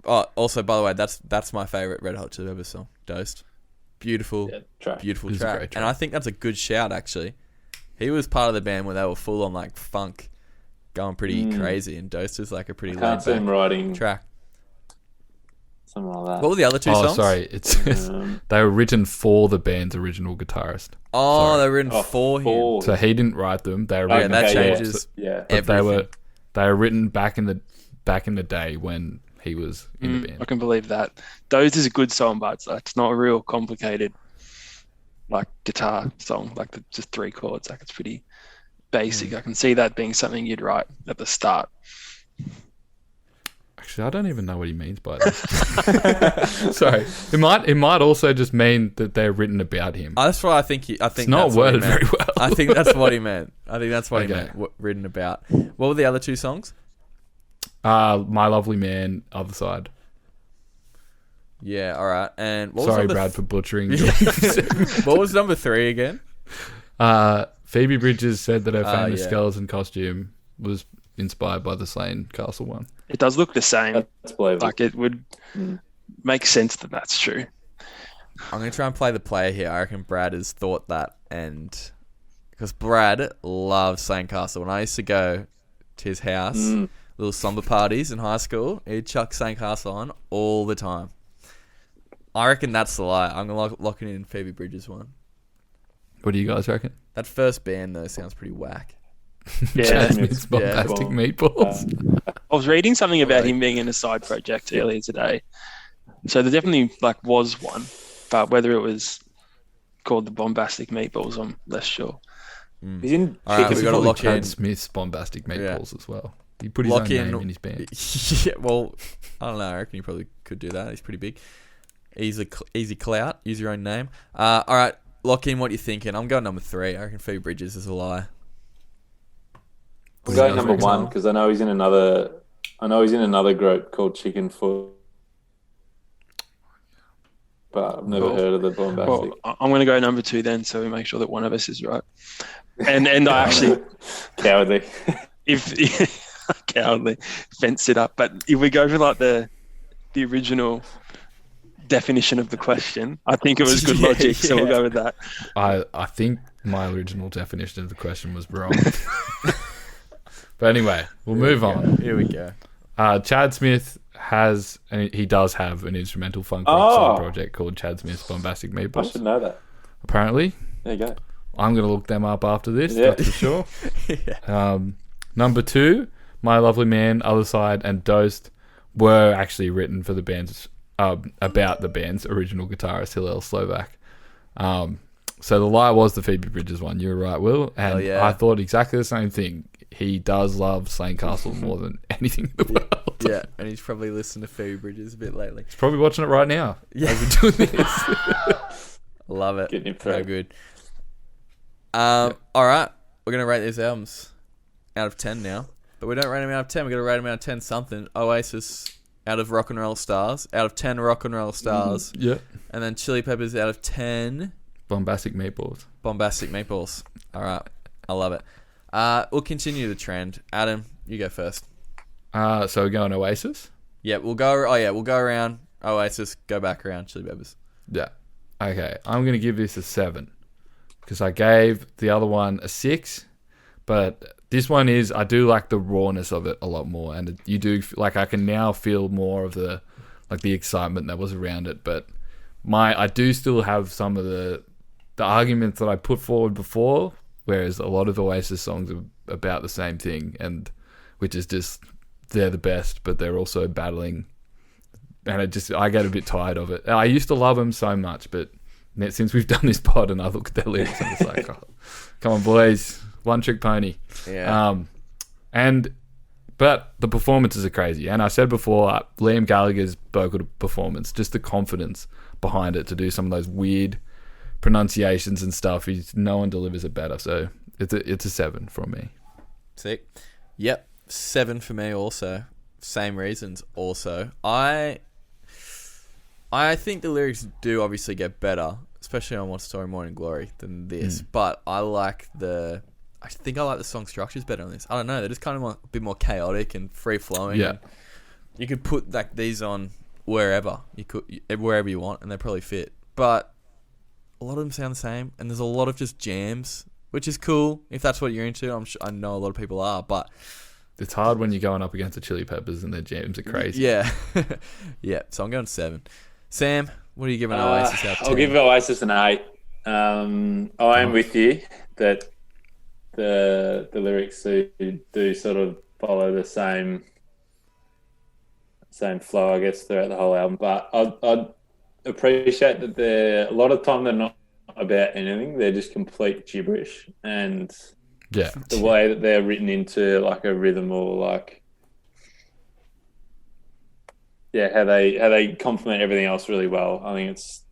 oh, also by the way, that's my favorite Red Hot Chili Peppers song, Dosed. Beautiful, track. beautiful It's a track. great track. And I think that's a good shout actually. He was part of the band where they were full on like funk, going pretty crazy, and Dosed is like a pretty Can't laid see him back writing track. something like that. What were the other two songs? Sorry, they were written for the band's original guitarist. Oh, Sorry. they were written for him. So he didn't write them. They were Yeah, written that for- changes Yeah. But everything. they were written back in the day when he was in the I band. can believe that. Those is a good song, but it's not a real complicated like guitar song. Like just 3 chords. Like it's pretty basic. I can see that being something you'd write at the start. Actually, I don't even know what he means by this. Sorry, it might also just mean that they're written about him. That's what I think. I think It's not that's what he worded meant. very well. I think that's what he meant. I think that's what he Okay. meant. Written about. What were the other two songs? My Lovely Man, Other Side. Yeah, all right. And what was Sorry, number Brad, for butchering. what was number 3 again? Phoebe Bridgers said that her famous yeah. skeleton costume was inspired by the Slane Castle one. It does look the same. That's believable. Like it would make sense that that's true. I'm going to try and play the player here. I reckon Brad has thought that, and because Brad loves Sandcastle. When I used to go to his house, little slumber parties in high school, he'd chuck Sandcastle on all the time. I reckon that's the lie. I'm going to lock it in Phoebe Bridgers one. What do you guys reckon? That first band, though, sounds pretty whack. Yeah. Jasmine's Bombastic Yeah. Meatballs. I was reading something about him being in a side project earlier today. So there definitely like was one, but whether it was called the Bombastic Meatballs, I'm less sure. He's in All right, Chicken we got to Probably lock Chad in. Smith's Bombastic Meatballs as well. He put his Lock own in. name in his band. Yeah, well, I don't know. I reckon you probably could do that. He's pretty big. Easy clout. Use your own name. All right, lock in what you're thinking. I'm going number 3. I reckon Phoebe Bridgers is a lie. I'm going Yeah, number that's 1 right. because I know he's in another group called Chicken Foot, but I've never Cool. heard of the Bombastic. Well, I'm going to go number 2 then, so we make sure that one of us is right. And I actually, Cowardly. if cowardly, fence it up. But if we go for like the original definition of the question, I think it was good Yeah, logic, so we'll yeah. go with that. I think my original definition of the question was wrong. But anyway, we'll move on. Here we go. Chad Smith he does have an instrumental funk rock song project called Chad Smith's Bombastic I Meatballs. should know that. Apparently, There you go. I'm going to look them up after this, Yeah. that's for sure. Yeah. Number 2, My Lovely Man, Other Side, and Dosed were actually written for the band's about the band's original guitarist Hillel Slovak. So the lie was the Phoebe Bridgers one. You were right, Will, and yeah. I thought exactly the same thing. He does love Slane Castle more than anything in the world. Yeah, and he's probably listened to Phoebe Bridgers a bit lately. He's probably watching it right now. Yeah. As we're doing this. Love it. Getting him Very through. good. All right, we're gonna rate these albums out of 10 now, but we don't rate them out of 10. We're gonna rate them out of 10 something. Oasis out of Rock and Roll Stars, out of 10 Rock and Roll Stars, Yeah. and then Chili Peppers out of 10 Bombastic Meatballs. Bombastic Meatballs. All right, I love it. We'll continue the trend. Adam, you go first. So we're going Oasis? Yeah, we'll go. Oh yeah, we'll go around Oasis, go back around Chili Peppers. Yeah. Okay, I'm going to give this a 7 because I gave the other one a 6, but this one I do like the rawness of it a lot more, and you do, like, I can now feel more of the excitement that was around it, but I do still have some of the arguments that I put forward before, whereas a lot of Oasis songs are about the same thing, and which is just, they're the best, but they're also battling. And I get a bit tired of it. I used to love them so much, but since we've done this pod and I look at their lyrics, I'm just like, oh, come on, boys, one trick pony. Yeah. But the performances are crazy. And I said before, Liam Gallagher's vocal performance, just the confidence behind it to do some of those weird pronunciations and stuff. No one delivers it better. So it's a 7 from me. Sick. Yep. 7 for me also. Same reasons also. I think the lyrics do obviously get better, especially on What Story Morning Glory, than this. But I like the I think I like the song structures better on this. I don't know. They're just kind of a bit more chaotic and free flowing. Yeah. You could put like these on wherever you want, and they probably fit. But a lot of them sound the same, and there's a lot of just jams, which is cool if that's what you're into. I know a lot of people are, but It's hard when you're going up against the Chili Peppers and their jams are crazy. yeah, yeah. So I'm going 7. Sam, what are you giving Oasis out of 10? I'll give Oasis an 8. I am with you that the lyrics do sort of follow the same flow, I guess, throughout the whole album. But I'd appreciate that a lot of time they're not about anything; they're just complete gibberish, and the way that they're written into like a rhythm or like how they complement everything else really well. I think it's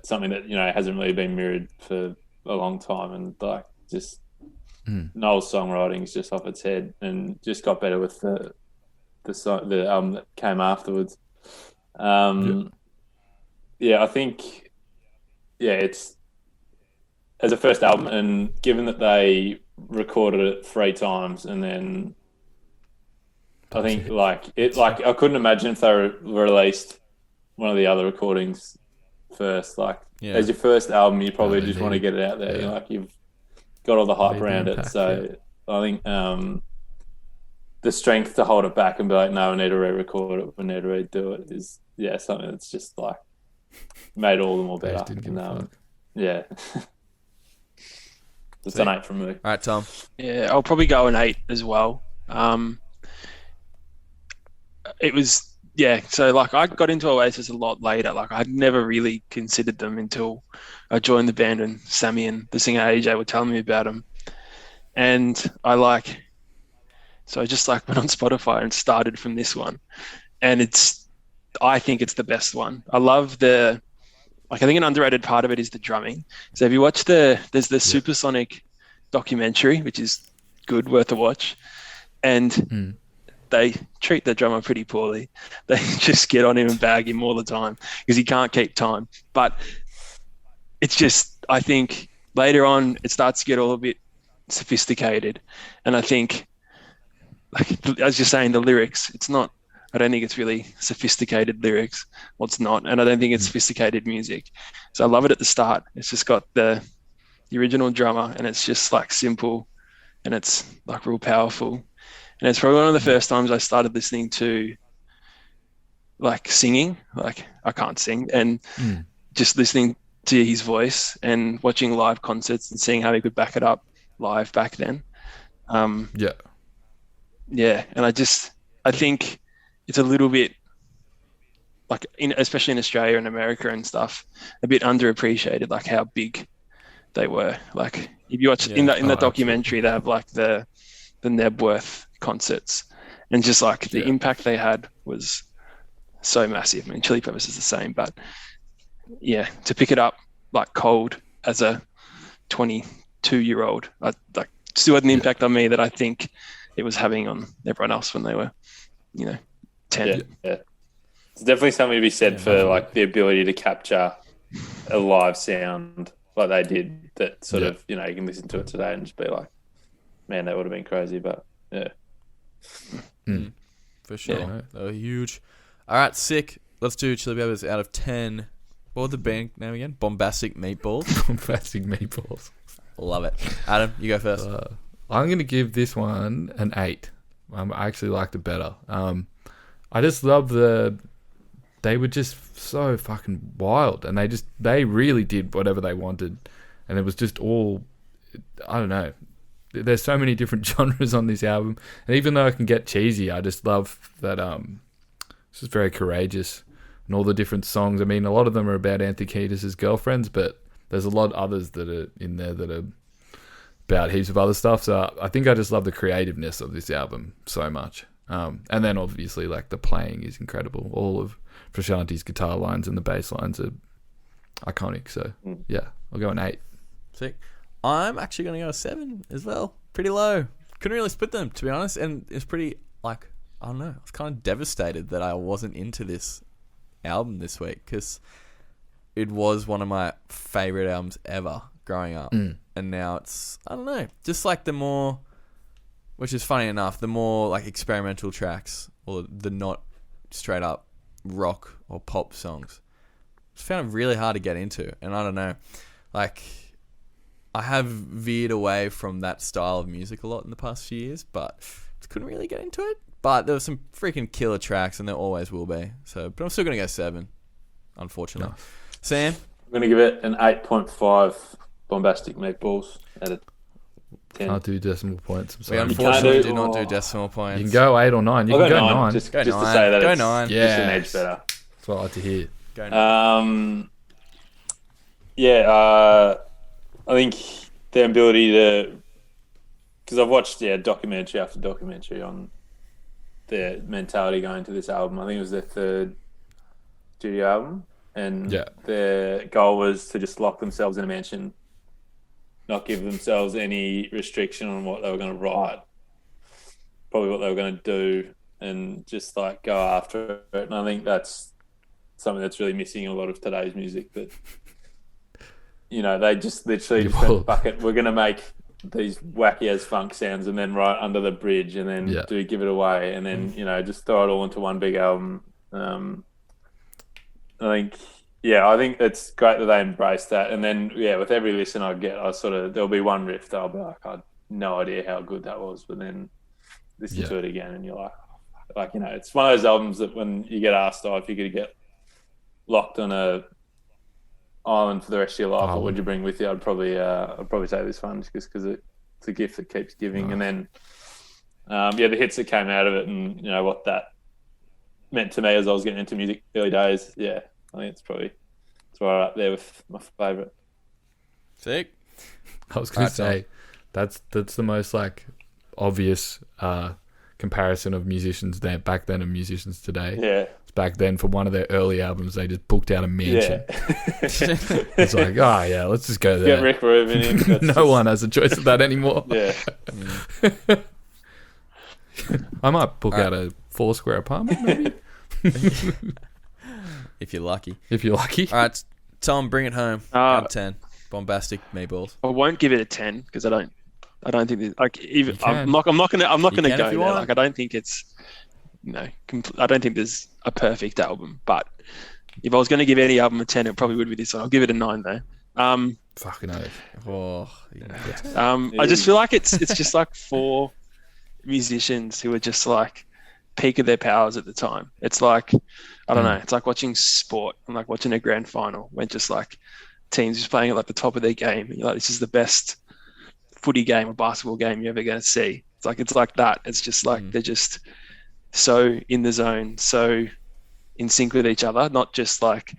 something that hasn't really been mirrored for a long time, and like just Noel's songwriting is just off its head, and just got better with the album that came afterwards. I think it's as a first album, and given that they recorded it 3 times, and then I think I couldn't imagine if they released one of the other recordings first. As your first album, you probably just want to get it out there. You've got all the hype around it. So I think the strength to hold it back and be like, no, we need to re-record it, we need to redo it is something that's just like made all the more better. Yeah. It's an 8 from me. All right, Tom. Yeah, I'll probably go an 8 as well. It was, so like I got into Oasis a lot later. Like I'd never really considered them until I joined the band, and Sammy and the singer AJ were telling me about them. And so I just like went on Spotify and started from this one. And I think it's the best one. I love I think an underrated part of it is the drumming. So if you watch there's the Supersonic documentary, which is good, worth a watch. And they treat the drummer pretty poorly. They just get on him and bag him all the time because he can't keep time. But it's just, I think later on it starts to get all a bit sophisticated. And I think, like, as you're saying, the lyrics, I don't think it's really sophisticated lyrics. Well, it's not. And I don't think it's sophisticated music. So I love it at the start. It's just got the original drummer, and it's just like simple, and it's like real powerful. And it's probably one of the first times I started listening to like singing. Like I can't sing, and just listening to his voice and watching live concerts and seeing how he could back it up live back then. And I think it's a little bit like, especially in Australia and America and stuff, a bit underappreciated, like how big they were. Like if you watch in the documentary, they have like the Nebworth concerts, and just like the impact they had was so massive. I mean, Chili Peppers is the same, but to pick it up like cold as a 22-year-old, like still had an impact on me that I think it was having on everyone else when they were, 10. Yeah. It's definitely something to be said for like the ability to capture a live sound like they did, that sort of, you can listen to it today and just be like, man, that would have been crazy. But for sure. They were huge. All right, sick. Let's do Chili Peppers out of 10. What was the band name again? Bombastic Meatballs. Bombastic Meatballs. Love it. Adam, you go first. I'm going to give this one an 8. I actually liked it better. I just love they were just so fucking wild, and they really did whatever they wanted, and it was just all, I don't know. There's so many different genres on this album, and even though it can get cheesy, I just love that it's just very courageous, and all the different songs. I mean, a lot of them are about Anthony Kiedis' girlfriends, but there's a lot of others that are in there that are about heaps of other stuff. So I think I just love the creativeness of this album so much. And then obviously like the playing is incredible. All of Frusciante's guitar lines and the bass lines are iconic. So I'll go an 8. Sick. I'm actually going to go a 7 as well. Pretty low. Couldn't really split them, to be honest. And it's pretty, like, I don't know. I was kind of devastated that I wasn't into this album this week, because it was one of my favorite albums ever growing up. And and now it's, I don't know, just like the more, which is funny enough, the more like experimental tracks or the not straight up rock or pop songs, I found it really hard to get into. And I don't know, like I have veered away from that style of music a lot in the past few years, but couldn't really get into it. But there were some freaking killer tracks, and there always will be. So, but I'm still gonna go 7, unfortunately. No. Sam, I'm going to give it an 8.5 bombastic meatballs out of 10. Can't do decimal points. I'm we sorry. unfortunately do- do not do oh. decimal points. You can go 8 or 9. You I'll can go go 9, 9. just Go to 9. say that Go it's 9. just an Yeah. edge better. That's what I like to hear. Go 9. I think the ability to, because I've watched documentary after documentary on their mentality going to this album. I think it was their 3rd studio album, and their goal was to just lock themselves in a mansion, not give themselves any restriction on what they were going to write, probably what they were going to do, and just like go after it. And I think that's something that's really missing in a lot of today's music. That they just literally just went, "Fuck it, we're going to make these wacky as funk sounds and then right under the bridge and then give it away and then just throw it all into one big album." I think it's great that they embrace that. And then with every listen I get, there'll be one riff that I'll be like, I had no idea how good that was, but then listen to it again and you're like it's one of those albums that when you get asked, if you're going to get locked on a island for the rest of your life, what would you bring with you? I'd probably take this one just because it's a gift that keeps giving. Nice. And then the hits that came out of it and what that meant to me as I was getting into music early days. I think it's right up there with my favourite. Sick. I was going to say that's the most like obvious comparison of musicians there back then and musicians today. Yeah. Back then, for one of their early albums, they just booked out a mansion. Yeah. It's like, let's just go there. Get Rick Rubin in. No one has a choice of that anymore. Yeah. I might book out a 4-square apartment, maybe. If you're lucky. If you're lucky. All right, Tom, bring it home. Out of 10. Bombastic meatballs. I won't give it a 10 because I don't think that, like, even You can. I'm not gonna go there. want. Like, I don't think it's I don't think there's a perfect album, but if I was going to give any album a 10, it probably would be this one. I'll give it a 9 though. Fucking oath. Oh, I just feel like it's just like 4 musicians who are just like peak of their powers at the time. It's like, I don't know, it's like watching sport and like watching a grand final when just like teams just playing at like the top of their game. And you're like, this is the best footy game or basketball game you're ever going to see. It's like that. It's just like they're just so in the zone, so in sync with each other, not just like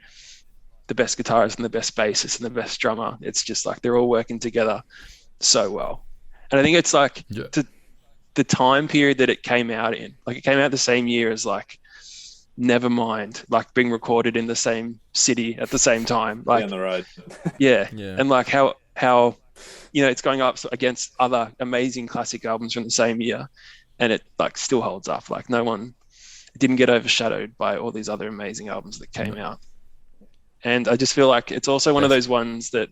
the best guitarist and the best bassist and the best drummer. It's just like they're all working together so well. And I think it's like the time period that it came out in, like it came out the same year as like Nevermind, like being recorded in the same city at the same time, like on the road. yeah. And like how it's going up against other amazing classic albums from the same year, and it like still holds up. Like it didn't get overshadowed by all these other amazing albums that came out. And I just feel like it's also one of those ones that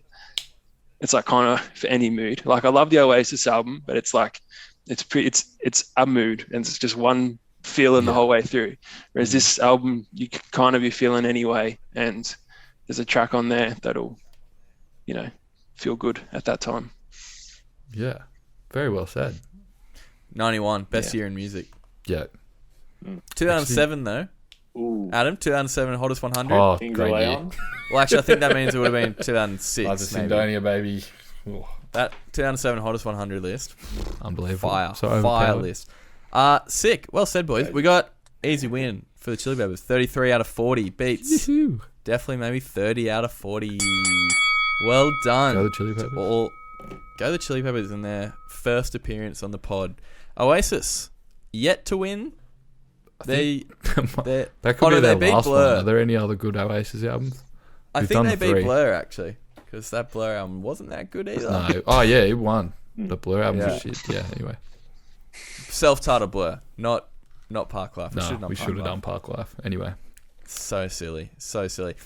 it's like kind of for any mood. Like I love the Oasis album, but it's like it's a mood and it's just one feeling the whole way through. Whereas this album, you can kind of be feeling anyway, and there's a track on there that'll, feel good at that time. Yeah, very well said. 91, best year in music. Yeah. 2007 though. Ooh. Adam, 2007 hottest 100. Oh, Things great away year. on. Well, actually, I think that means it would have been 2006. Liza maybe. Sindonia, baby. Ooh, That 2007 hottest 100 list. unbelievable. Fire. So Fire overpowered. list. Sick. Well said, boys. We got easy win for the Chili Peppers. 33 out of 40 beats. Yoo-hoo. Definitely maybe 30 out of 40. Well done. Go the Chili Peppers. Go the Chili Peppers in their first appearance on the pod. Oasis, yet to win. That That could be they their beat last Blur. one. Are there any other good Oasis albums? I We've think done they the beat 3. Blur, actually. Because that Blur album wasn't that good either. No. Oh, yeah, he won. The Blur album Yeah. was shit. Yeah, anyway. Self-titled Blur, not Park Life. No, we should have done Park Life. Anyway. So silly. So silly.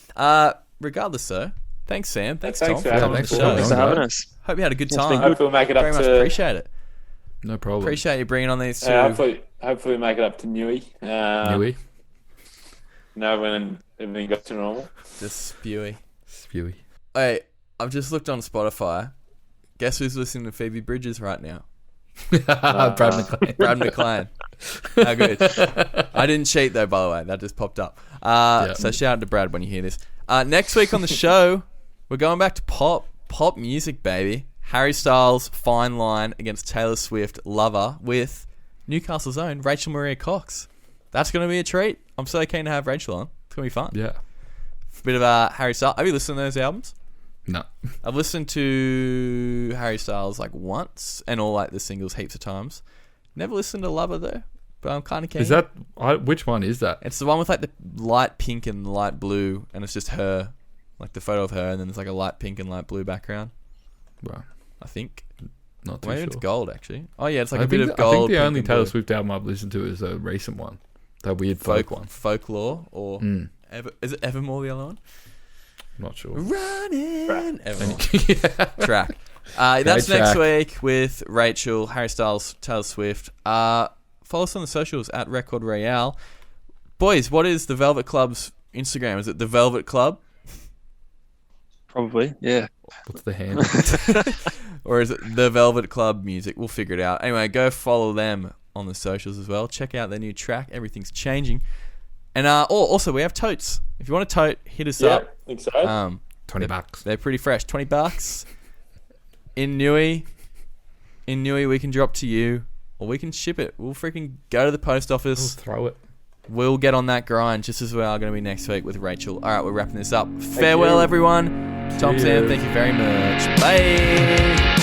Regardless, though, Thanks, Sam. Thanks, Thanks Tom, for for having coming on us. the Yeah, show. Thanks for having us. Hope you had a good It's been time. good. Hopefully, we'll make it up Very much to. appreciate it. No problem. Appreciate you bringing on these two. Hopefully, make it up to Newey. Newy. No, when everything got to normal. Just spewy. Spewy. Hey, I've just looked on Spotify. Guess who's listening to Phoebe Bridgers right now? Brad McLean. Brad McLean. How good. I didn't cheat though, by the way. That just popped up. So shout out to Brad when you hear this. Next week on the show, we're going back to pop music, baby. Harry Styles' Fine Line against Taylor Swift, Lover, with Newcastle's own Rachel Maria Cox. That's going to be a treat. I'm so keen to have Rachel on. It's going to be fun. Yeah. Bit of Harry Styles. Have you listened to those albums? No. I've listened to Harry Styles like once and all like the singles heaps of times. Never listened to Lover though, but I'm kind of keen. Is that which one is that? It's the one with like the light pink and light blue, and it's just her, like the photo of her, and then there's like a light pink and light blue background. Well, I think. not too Maybe sure. it's gold actually. Oh yeah, it's like I a bit think of gold. I think the pink only and Taylor blue. Swift album I've listened to is a recent one. That weird folk one. Folklore or is it Evermore the other one? Not sure. Running Evermore Yeah. track. That's Great next track. week with Rachel, Harry Styles, Taylor Swift. Follow us on the socials at Record Royale. Boys, what is the Velvet Club's Instagram? Is it the Velvet Club? Probably, yeah. What's the handle? Or is it the Velvet Club Music? We'll figure it out. Anyway, go follow them on the socials as well. Check out their new track. Everything's changing. And also, we have totes. If you want a tote, hit us up. I think so. $20. They're pretty fresh. $20 in Newey. In Newey, we can drop to you, or we can ship it. We'll freaking go to the post We'll office. throw it. We'll get on that grind just as we are going to be next week with Rachel. All right, we're wrapping this up. Farewell, you. everyone. Tom, Sam, Cheers. thank you very much. Bye.